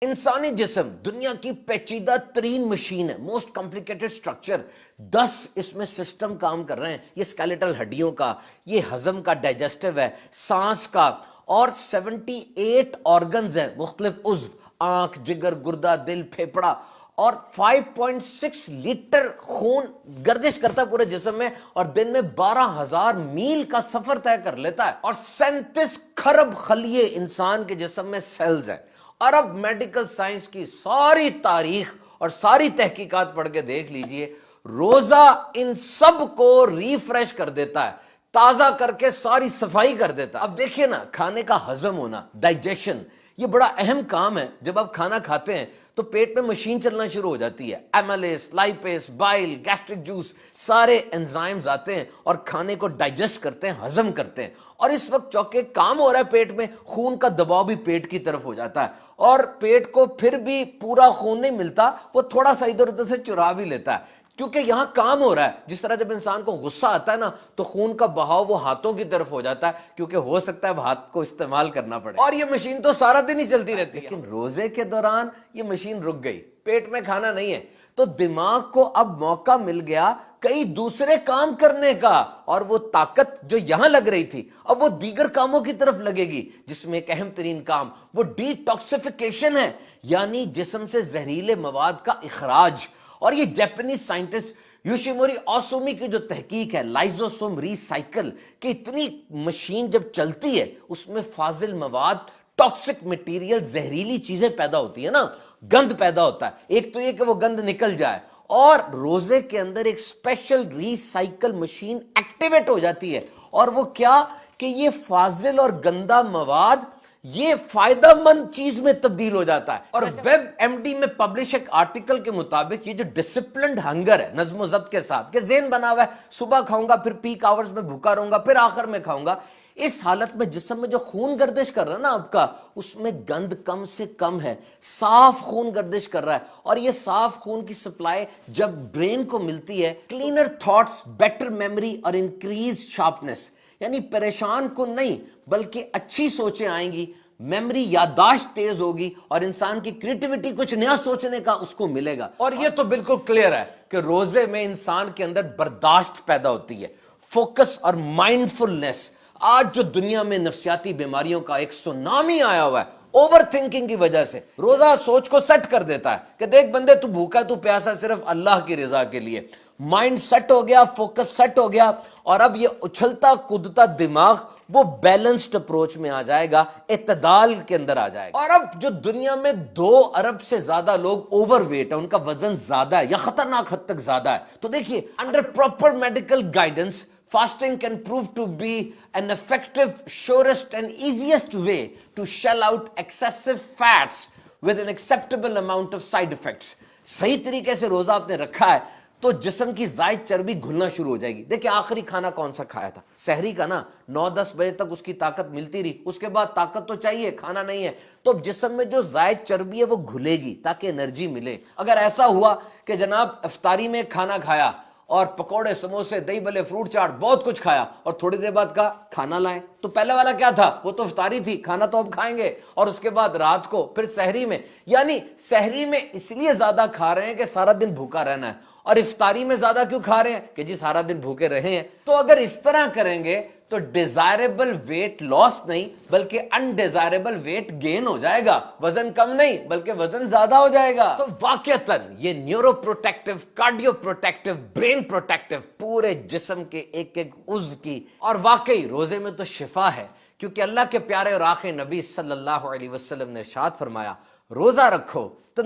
انسانی جسم دنیا کی پیچیدہ ترین مشین ہے، موسٹ کمپلیکیٹڈ سٹرکچر. 10 اس میں سسٹم کام کر رہے ہیں. یہ اسکیلیٹل ہڈیوں کا، یہ ہضم کا، ڈائجسٹو ہے، سانس کا، اور 78 آرگنز ہیں، مختلف عضو، آنکھ، جگر، گردہ، دل، پھیپھڑا، اور 5.6 لیٹر خون گردش کرتا ہے پورے جسم میں، اور دن میں 12,000 میل کا سفر طے کر لیتا ہے. اور 37 کھرب خلیے انسان کے جسم میں سیلز ہیں. اور اب میڈیکل سائنس کی ساری تاریخ اور ساری تحقیقات پڑھ کے دیکھ لیجئے، روزہ ان سب کو ریفریش کر دیتا ہے، تازہ کر کے ساری صفائی کر دیتا ہے. اب دیکھیے نا، کھانے کا ہضم ہونا، ڈائجیشن، یہ بڑا اہم کام ہے. جب آپ کھانا کھاتے ہیں تو پیٹ میں مشین چلنا شروع ہو جاتی ہے. ایملیس، لائپیس، بائل، گیسٹرک جوس، سارے انزائمز آتے ہیں اور کھانے کو ڈائجسٹ کرتے ہیں، ہضم کرتے ہیں. اور اس وقت چونکہ کام ہو رہا ہے پیٹ میں، خون کا دباؤ بھی پیٹ کی طرف ہو جاتا ہے، اور پیٹ کو پھر بھی پورا خون نہیں ملتا، وہ تھوڑا سا ادھر ادھر سے چرا بھی لیتا ہے، کیونکہ یہاں کام ہو رہا ہے. جس طرح جب انسان کو غصہ آتا ہے نا تو خون کا بہاؤ وہ ہاتھوں کی طرف ہو جاتا ہے، کیونکہ ہو سکتا ہے اب ہاتھ کو استعمال کرنا پڑے. اور یہ مشین تو سارا دن ہی چلتی رہتی ہے. لیکن روزے کے دوران یہ مشین رک گئی، پیٹ میں کھانا نہیں ہے، تو دماغ کو اب موقع مل گیا کئی دوسرے کام کرنے کا، اور وہ طاقت جو یہاں لگ رہی تھی اب وہ دیگر کاموں کی طرف لگے گی، جس میں ایک اہم ترین کام وہ ڈی ٹاکسیفیکیشن ہے، یعنی جسم سے زہریلے مواد کا اخراج. اور یہ جاپنیز سائنٹسٹ یوشیموری اوسومی کی جو تحقیق ہے، لائزوسوم ری سائیکل، کہ اتنی مشین جب چلتی ہے اس میں فاضل مواد، ٹاکسک مٹیریل، زہریلی چیزیں پیدا ہوتی ہیں نا، گند پیدا ہوتا ہے. ایک تو یہ کہ وہ گند نکل جائے، اور روزے کے اندر ایک اسپیشل ری سائیکل مشین ایکٹیویٹ ہو جاتی ہے. اور وہ کیا کہ یہ فاضل اور گندا مواد یہ فائدہ مند چیز میں تبدیل ہو جاتا ہے. اور ویب ایم ڈی میں پبلش ایک آرٹیکل کے مطابق یہ جو ڈسپلنڈ ہنگر ہے، نظم و ضبط کے ساتھ، کہ ذہن بنا ہوا ہے صبح کھاؤں گا، پھر پیک آورز میں بھوکا رہوں گا، پھر آخر میں کھاؤں گا، اس حالت میں جسم میں جو خون گردش کر رہا ہے نا آپ کا، اس میں گند کم سے کم ہے، صاف خون گردش کر رہا ہے. اور یہ صاف خون کی سپلائی جب برین کو ملتی ہے، کلینر تھاٹس، بیٹر میموری اور انکریز شارپنس، یعنی پریشان کن نہیں بلکہ اچھی سوچیں آئیں گی، میموری، یادداشت تیز ہوگی، اور انسان کی کریٹیوٹی، کچھ نیا سوچنے کا اس کو ملے گا. اور یہ تو بالکل کلیئر ہے کہ روزے میں انسان کے اندر برداشت پیدا ہوتی ہے، فوکس اور مائنڈفلنس. آج جو دنیا میں نفسیاتی بیماریوں کا ایک سونامی آیا ہوا ہے اوور تھنکنگ کی وجہ سے، روزہ سوچ کو سیٹ کر دیتا ہے کہ دیکھ بندے، تو بھوکا، تو پیاسا صرف اللہ کی رضا کے لیے. مائنڈ سیٹ ہو گیا، فوکس سیٹ ہو گیا، اور اب یہ اچھلتا کودتا دماغ وہ بیلنسڈ اپروچ میں آ جائے گا، اعتدال کے اندر آ جائے گا. اور اب جو دنیا میں 2 ارب سے زیادہ لوگ اوور ویٹ ہیں، ان کا وزن زیادہ ہے یا خطرناک حد تک زیادہ ہے، تو دیکھیے under proper medical guidance fasting can prove to be an effective, surest and easiest way to shell out excessive fats with an acceptable amount of side effects. صحیح طریقے سے روزہ آپ نے رکھا ہے تو جسم کی زائد چربی گھلنا شروع ہو جائے گی. دیکھیں آخری کھانا کون سا کھایا تھا؟ سحری کا نا. 9-10 بجے تک اس کی طاقت ملتی رہی، اس کے بعد طاقت تو چاہیے، کھانا نہیں ہے، تو جسم میں جو زائد چربی ہے وہ گھلے گی تاکہ انرجی ملے. اگر ایسا ہوا کہ جناب افطاری میں کھانا کھایا اور پکوڑے، سموسے، دہی بلے، فروٹ چاٹ، بہت کچھ کھایا، اور تھوڑی دیر بعد کہا کھانا لائیں، تو پہلے والا کیا تھا؟ وہ تو افطاری تھی، کھانا تو اب کھائیں گے. اور اس کے بعد رات کو پھر سحری میں، یعنی سحری میں اس لیے زیادہ کھا رہے ہیں کہ سارا دن بھوکا رہنا ہے، اور افطاری میں زیادہ کیوں کھا رہے ہیں کہ جی سارا دن بھوکے رہے ہیں. تو اگر اس طرح کریں گے تو ڈیزائربل ویٹ لاس نہیں بلکہ انڈیزائربل ویٹ گین ہو جائے گا، وزن کم نہیں بلکہ وزن زیادہ ہو جائے گا. تو واقعتاً یہ neuro protective, cardio protective, brain protective, پورے جسم کے ایک ایک عضو کی. اور واقعی روزے میں تو شفا ہے، کیونکہ اللہ کے پیارے اور آخری نبی صلی اللہ علیہ وسلم نے ارشاد فرمایا، روزہ رکھو